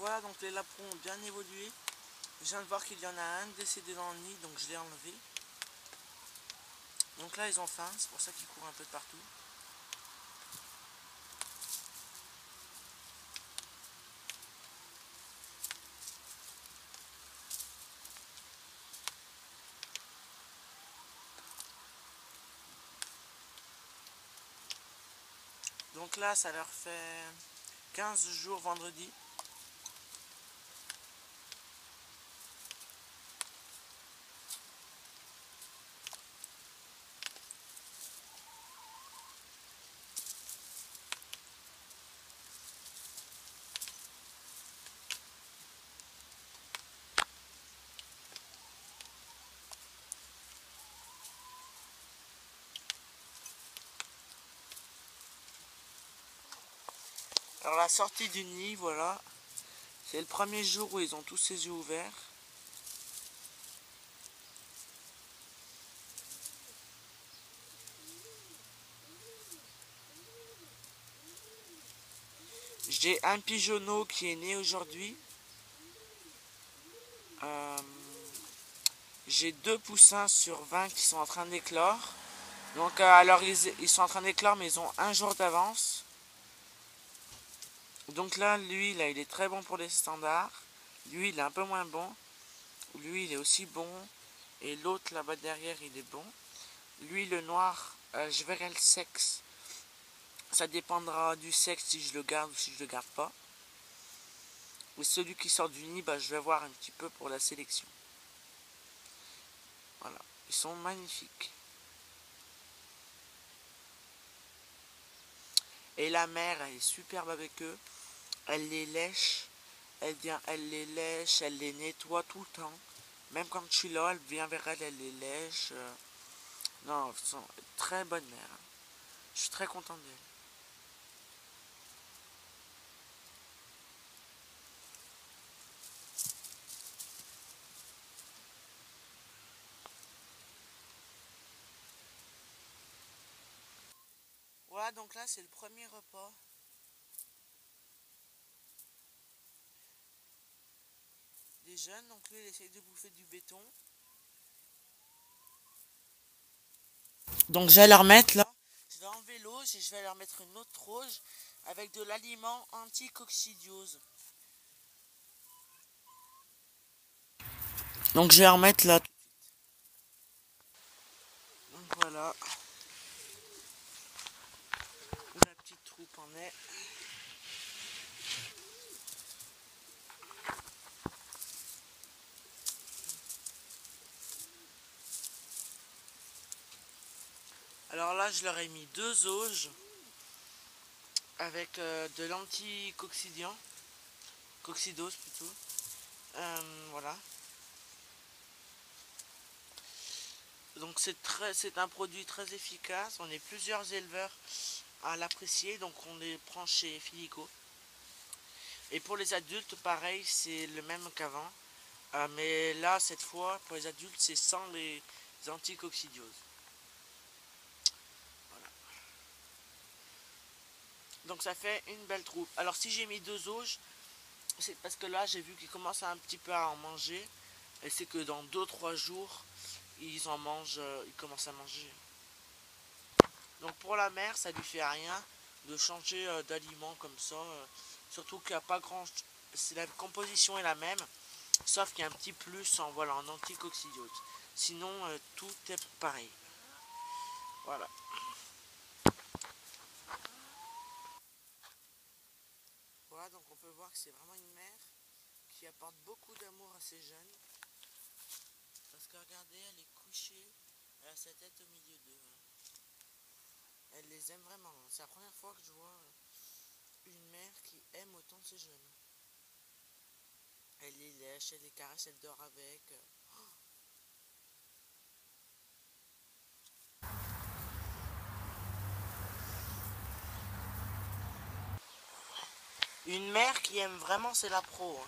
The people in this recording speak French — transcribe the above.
voilà, donc les lapins ont bien évolué. Je viens de voir qu'il y en a un décédé dans le nid, donc je l'ai enlevé. Donc là ils ont faim, c'est pour ça qu'ils courent un peu de partout. Donc là ça leur fait 15 jours vendredi. Alors la sortie du nid, voilà. C'est le premier jour où ils ont tous les yeux ouverts. J'ai un pigeonneau qui est né aujourd'hui. J'ai 2 poussins sur 20 qui sont en train d'éclore. Donc alors ils sont en train d'éclore mais ils ont un jour d'avance. Donc là, lui, là, il est très bon pour les standards. Lui, il est un peu moins bon. Lui, il est aussi bon. Et l'autre, là-bas derrière, il est bon. Lui, le noir, je verrai le sexe. Ça dépendra du sexe si je le garde ou si je le garde pas. Et celui qui sort du nid, bah, je vais voir un petit peu pour la sélection. Voilà. Ils sont magnifiques. Et la mère, elle est superbe avec eux. Elle les lèche. Elle les lèche, elle les nettoie tout le temps. Même quand je suis là, elle vient vers elle, elle les lèche. Non, elles sont très bonnes mères. Je suis très content d'elle. Voilà, donc là, c'est le premier repas. Des jeunes, donc lui, il essaye de bouffer du béton. Donc je vais leur mettre là, je vais enlever l'auge et je vais leur mettre une autre auge avec de l'aliment anti-coccidiose. Donc je vais en remettre là. Donc voilà. Où la petite troupe en est. Alors là, je leur ai mis 2 auges avec de l'anti-coccidiant, coccidose plutôt. Voilà. Donc c'est un produit très efficace. On est plusieurs éleveurs à l'apprécier, donc on les prend chez Filico. Et pour les adultes, pareil, c'est le même qu'avant. Mais là, cette fois, pour les adultes, c'est sans les anticoccidioses. Voilà. Donc ça fait une belle troupe. Alors si j'ai mis 2 auges, c'est parce que là, j'ai vu qu'ils commencent un petit peu à en manger. Et c'est que dans 2-3 jours, ils en mangent, ils commencent à manger. Donc pour la mère, ça lui fait rien de changer d'aliment comme ça. Surtout qu'il n'y a pas grand... La composition est la même, sauf qu'il y a un petit plus en, voilà, en anticoccidiose. Sinon, tout est pareil. Voilà. Voilà, donc on peut voir que c'est vraiment une mère qui apporte beaucoup d'amour à ses jeunes. Parce que regardez, elle est couchée, elle a sa tête au milieu d'eux. Elle les aime vraiment. C'est la première fois que je vois une mère qui aime autant ses jeunes. Elle les lèche, elle les caresse, elle dort avec. Une mère qui aime vraiment, c'est la pro. Hein.